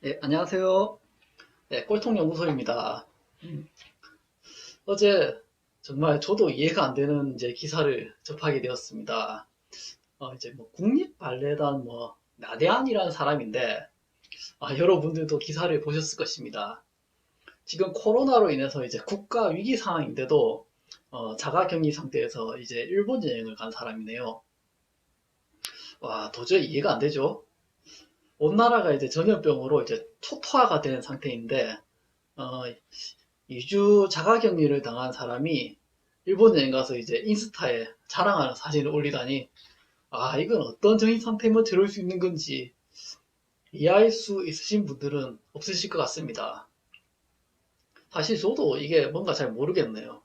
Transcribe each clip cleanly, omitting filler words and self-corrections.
네, 안녕하세요. 네, 꼴통연구소입니다. 음, 어제 정말 저도 이해가 안 되는 이제 기사를 접하게 되었습니다. 이제 뭐 국립발레단 뭐 나대한이라는 사람인데 여러분들도 기사를 보셨을 것입니다. 지금 코로나로 인해서 이제 국가 위기 상황인데도 자가격리 상태에서 이제 일본 여행을 간 사람이네요. 와, 도저히 이해가 안 되죠? 온 나라가 이제 전염병으로 이제 초토화가 된 상태인데 어, 2주 자가격리를 당한 사람이 일본 여행 가서 이제 인스타에 자랑하는 사진을 올리다니, 이건 어떤 정신 상태면 들을 수 있는 건지 이해할 수 있으신 분들은 없으실 것 같습니다. 사실 저도 이게 뭔가 잘 모르겠네요.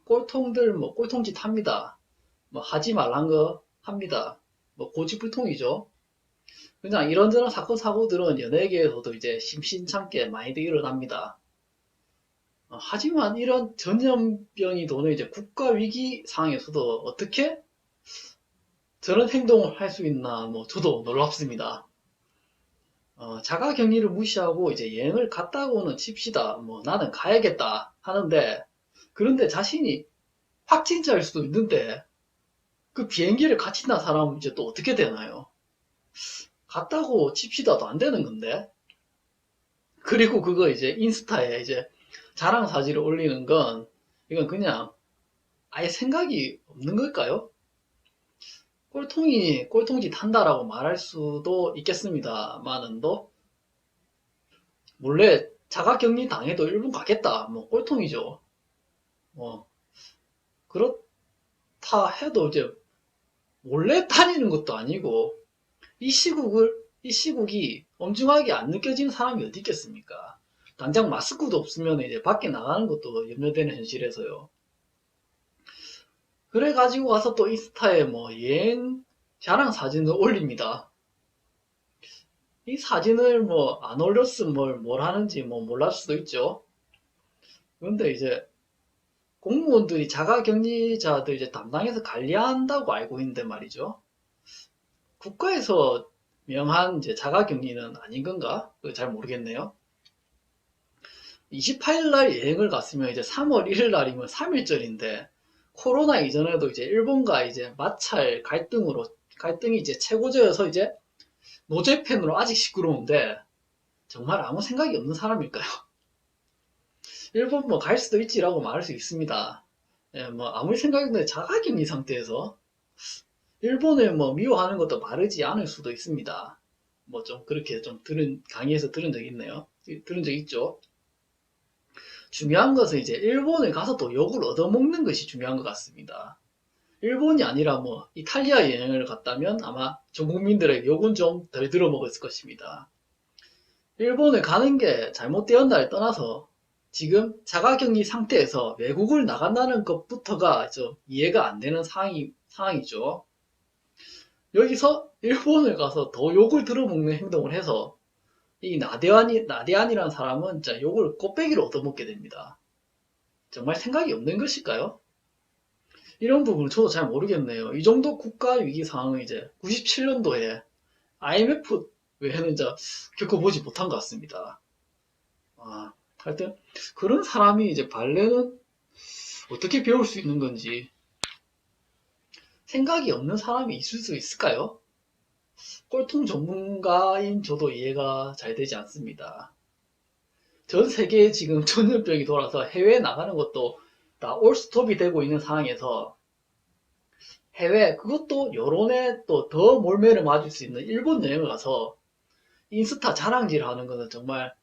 꼴통들 뭐 꼴통짓 합니다. 뭐 하지 말란 거 합니다. 뭐 고집불통이죠. 그냥 이런저런 사건 사고들은 연예계에서도 이제 심심찮게 많이들 일어납니다. 하지만 이런 전염병이 도는 이제 국가 위기 상황에서도 어떻게 저런 행동을 할 수 있나, 뭐, 저도 놀랍습니다. 자가 격리를 무시하고 이제 여행을 갔다고는 칩시다. 뭐, 나는 가야겠다 하는데, 그런데 자신이 확진자일 수도 있는데, 그 비행기를 같이 탄 사람은 이제 또 어떻게 되나요? 갔다고 칩시다도 안 되는 건데. 그리고 그거 이제 인스타에 이제 자랑 사진을 올리는 건, 이건 그냥 아예 생각이 없는 걸까요? 꼴통이 꼴통짓 한다라고 말할 수도 있겠습니다만은도 몰래 자가격리 당해도 일본 가겠다. 뭐 꼴통이죠. 뭐 그렇다 해도 이제 몰래 다니는 것도 아니고 이 시국이 엄중하게 안 느껴지는 사람이 어디 있겠습니까? 당장 마스크도 없으면 이제 밖에 나가는 것도 염려되는 현실에서요. 그래가지고 와서 또 인스타에 뭐 여행 자랑 사진을 올립니다. 이 사진을 뭐 안 올렸으면 뭘 하는지 뭐 몰랐을 수도 있죠. 그런데 이제 공무원들이 자가격리자들 이제 담당해서 관리한다고 알고 있는데 말이죠. 국가에서 명한 이제 자가격리는 아닌 건가? 그거 잘 모르겠네요. 28일 날 여행을 갔으면 이제 3월 1일 날이면 3일절인데 코로나 이전에도 이제 일본과 이제 마찰 갈등이 이제 최고조여서 이제 노제팬으로 아직 시끄러운데 정말 아무 생각이 없는 사람일까요? 일본 뭐 갈 수도 있지라고 말할 수 있습니다. 예, 뭐 아무리 생각해도 자가격리 상태에서 일본을 뭐 미워하는 것도 바르지 않을 수도 있습니다. 뭐 좀 그렇게 좀 강의에서 들은 적 있네요. 들은 적 있죠. 중요한 것은 이제 일본에 가서 또 욕을 얻어먹는 것이 중요한 것 같습니다. 일본이 아니라 뭐 이탈리아 여행을 갔다면 아마 전 국민들의 욕은 좀 덜 들어먹었을 것입니다. 일본에 가는 게 잘못되었나를 떠나서 지금 자가격리 상태에서 외국을 나간다는 것부터가 좀 이해가 안 되는 상황이죠. 여기서 일본을 가서 더 욕을 들어먹는 행동을 해서 이 나대한이라는 사람은 진짜 욕을 곱빼기로 얻어먹게 됩니다. 정말 생각이 없는 것일까요? 이런 부분을 저도 잘 모르겠네요. 이 정도 국가 위기 상황을 이제 97년도에 IMF 외에는 이제 겪어보지 못한 것 같습니다. 하여튼 그런 사람이 이제 발레는 어떻게 배울 수 있는 건지 생각이 없는 사람이 있을 수 있을까요? 꼴통 전문가인 저도 이해가 잘 되지 않습니다. 전 세계에 지금 전염병이 돌아서 해외에 나가는 것도 다 올스톱이 되고 있는 상황에서 그것도 여론에 또 더 몰매를 맞을 수 있는 일본 여행을 가서 인스타 자랑질 하는 것은 정말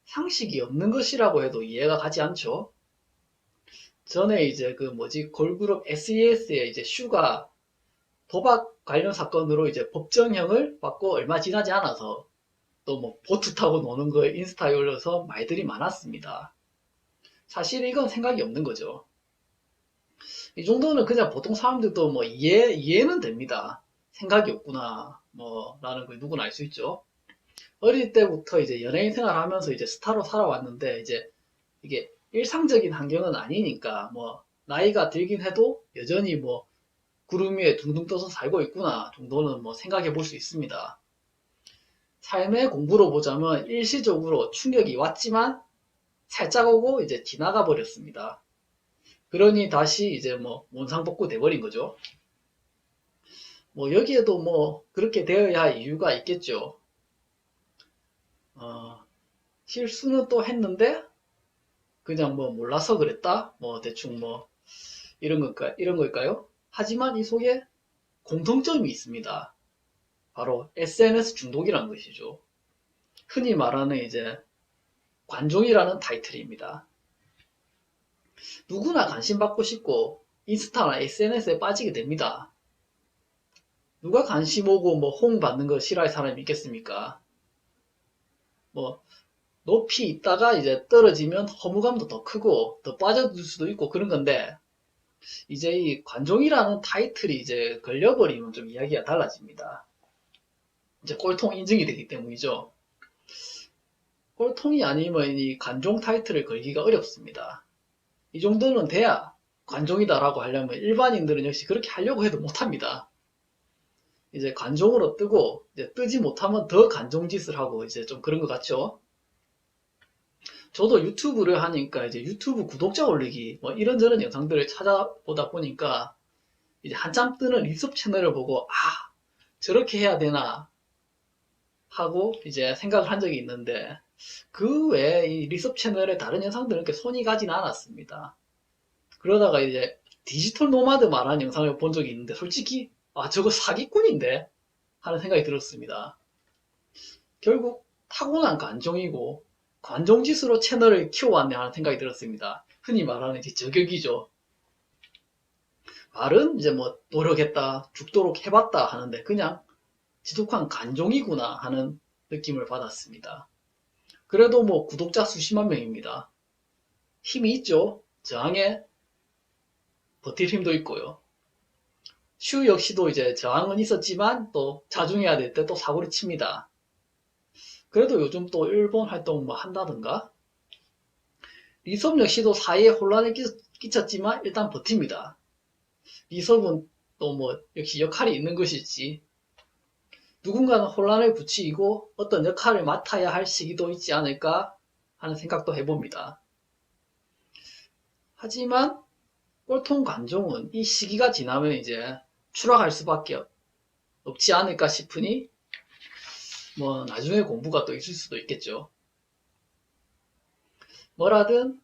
상식이 없는 것이라고 해도 이해가 가지 않죠. 전에 이제 그 뭐지 걸그룹 SES의 이제 슈가 도박 관련 사건으로 이제 법정형을 받고 얼마 지나지 않아서 또 뭐 보트 타고 노는 거에 인스타에 올려서 말들이 많았습니다. 사실 이건 생각이 없는 거죠. 이 정도는 그냥 보통 사람들도 뭐 이해는 됩니다. 생각이 없구나, 뭐, 라는 걸 누구나 알 수 있죠. 어릴 때부터 이제 연예인 생활하면서 이제 스타로 살아왔는데, 이제 이게 일상적인 환경은 아니니까, 뭐, 나이가 들긴 해도 여전히 뭐, 구름 위에 둥둥 떠서 살고 있구나 정도는 뭐 생각해 볼 수 있습니다. 삶의 공부로 보자면 일시적으로 충격이 왔지만 살짝 오고 이제 지나가 버렸습니다. 그러니 다시 이제 뭐 원상복구 돼버린 거죠. 뭐 여기에도 뭐 그렇게 되어야 할 이유가 있겠죠. 실수는 또 했는데 그냥 뭐 몰라서 그랬다? 뭐 대충 뭐 이런 걸까요? 하지만 이 속에 공통점이 있습니다. 바로 SNS 중독이라는 것이죠. 흔히 말하는 이제 관종이라는 타이틀입니다. 누구나 관심 받고 싶고 인스타나 SNS에 빠지게 됩니다. 누가 관심 오고 뭐 호응 받는 거 싫어할 사람이 있겠습니까? 뭐 높이 있다가 이제 떨어지면 허무감도 더 크고 더 빠져들 수도 있고 그런 건데 이제 이 관종이라는 타이틀이 이제 걸려버리면 좀 이야기가 달라집니다. 이제 꼴통 인증이 되기 때문이죠. 꼴통이 아니면 이 관종 타이틀을 걸기가 어렵습니다. 이 정도는 돼야 관종이다라고 하려면 일반인들은 역시 그렇게 하려고 해도 못합니다. 이제 관종으로 뜨고 이제 뜨지 못하면 더 관종짓을 하고 이제 좀 그런 것 같죠? 저도 유튜브를 하니까 이제 유튜브 구독자 올리기 뭐 이런저런 영상들을 찾아보다 보니까 이제 한참 뜨는 리섭 채널을 보고 저렇게 해야 되나 하고 이제 생각을 한 적이 있는데 그 외에 이 리섭 채널의 다른 영상들은 그렇게 손이 가진 않았습니다. 그러다가 이제 디지털 노마드 말하는 영상을 본 적이 있는데 솔직히 저거 사기꾼인데 하는 생각이 들었습니다. 결국 타고난 관종이고 관종짓으로 채널을 키워왔네 하는 생각이 들었습니다. 흔히 말하는 이제 저격이죠. 말은 이제 뭐 노력했다, 죽도록 해봤다 하는데 그냥 지독한 관종이구나 하는 느낌을 받았습니다. 그래도 뭐 구독자 수십만 명입니다. 힘이 있죠. 저항에 버틸 힘도 있고요. 슈 역시도 이제 저항은 있었지만 또 자중해야 될 때 또 사고를 칩니다. 그래도 요즘 또 일본 활동 뭐 한다든가 리섭 역시도 사이에 혼란을 끼쳤지만 일단 버팁니다. 리섭은 또 뭐 역시 역할이 있는 것이지 누군가는 혼란을 부추기고 어떤 역할을 맡아야 할 시기도 있지 않을까 하는 생각도 해봅니다. 하지만 꼴통 관종은 이 시기가 지나면 이제 추락할 수밖에 없지 않을까 싶으니 뭐 나중에 공부가 또 있을 수도 있겠죠. 뭐라든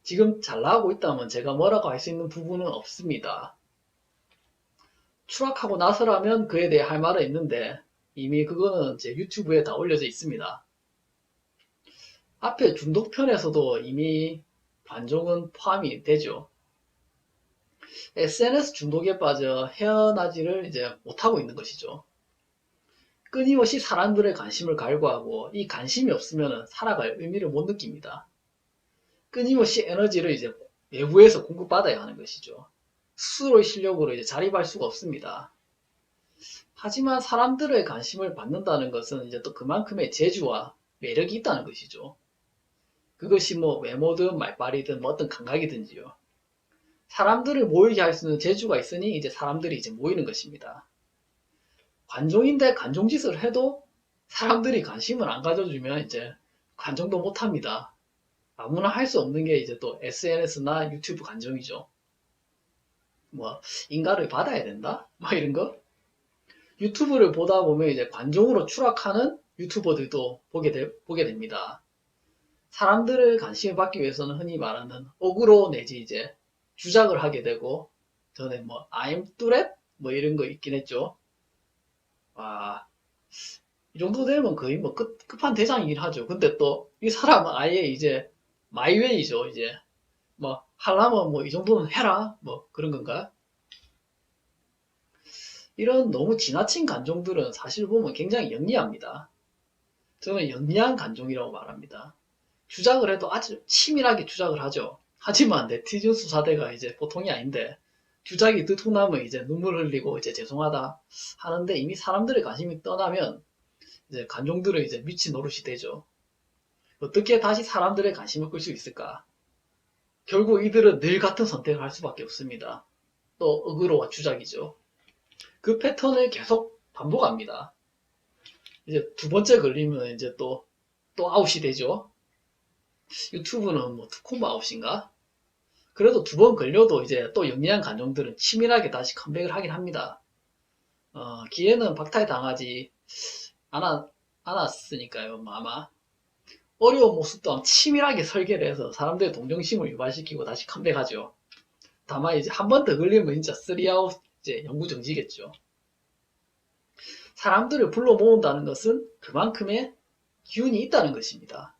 지금 잘 나가고 있다면 제가 뭐라고 할 수 있는 부분은 없습니다. 추락하고 나서라면 그에 대해 할 말은 있는데 이미 그거는 제 유튜브에 다 올려져 있습니다. 앞에 중독편에서도 이미 관종은 포함이 되죠. SNS 중독에 빠져 헤어나지를 이제 못하고 있는 것이죠. 끊임없이 사람들의 관심을 갈구하고 이 관심이 없으면 살아갈 의미를 못 느낍니다. 끊임없이 에너지를 이제 외부에서 공급받아야 하는 것이죠. 스스로의 실력으로 이제 자립할 수가 없습니다. 하지만 사람들의 관심을 받는다는 것은 이제 또 그만큼의 재주와 매력이 있다는 것이죠. 그것이 뭐 외모든 말빨이든 뭐 어떤 감각이든지요. 사람들을 모이게 할 수 있는 재주가 있으니 이제 사람들이 이제 모이는 것입니다. 관종인데 관종짓을 해도 사람들이 관심을 안 가져주면 이제 관종도 못합니다. 아무나 할 수 없는 게 이제 또 SNS나 유튜브 관종이죠. 뭐 인가를 받아야 된다? 뭐 이런 거? 유튜브를 보다 보면 이제 관종으로 추락하는 유튜버들도 보게 됩니다. 사람들의 관심을 받기 위해서는 흔히 말하는 어그로 내지 이제 주작을 하게 되고 전에 뭐 I'm 뚜렛 뭐 이런 거 있긴 했죠. 이 정도 되면 거의 뭐 끝판 대장이긴 하죠. 근데 또 이 사람은 아예 이제 마이웨이죠. 이제 뭐 하려면 뭐 이 정도는 해라 뭐 그런 건가? 이런 너무 지나친 관종들은 사실 보면 굉장히 영리합니다. 저는 영리한 관종이라고 말합니다. 주작을 해도 아주 치밀하게 주작을 하죠. 하지만 네티즌 수사대가 이제 보통이 아닌데 주작이 들통나면 이제 눈물 흘리고 이제 죄송하다 하는데 이미 사람들의 관심이 떠나면 이제 관종들은 이제 미친 노릇이 되죠. 어떻게 다시 사람들의 관심을 끌 수 있을까? 결국 이들은 늘 같은 선택을 할 수밖에 없습니다. 또 어그로와 주작이죠. 그 패턴을 계속 반복합니다. 이제 두 번째 걸리면 이제 또 아웃이 되죠. 유튜브는 뭐 투콤보 아웃인가? 그래도 두 번 걸려도 이제 또 영리한 관종들은 치밀하게 다시 컴백을 하긴 합니다. 기회는 박탈 당하지 않았으니까요. 뭐 아마 어려운 모습 또한 치밀하게 설계를 해서 사람들의 동정심을 유발시키고 다시 컴백하죠. 다만 이제 한 번 더 걸리면 진짜 3아웃 이제 영구 정지겠죠. 사람들을 불러 모은다는 것은 그만큼의 기운이 있다는 것입니다.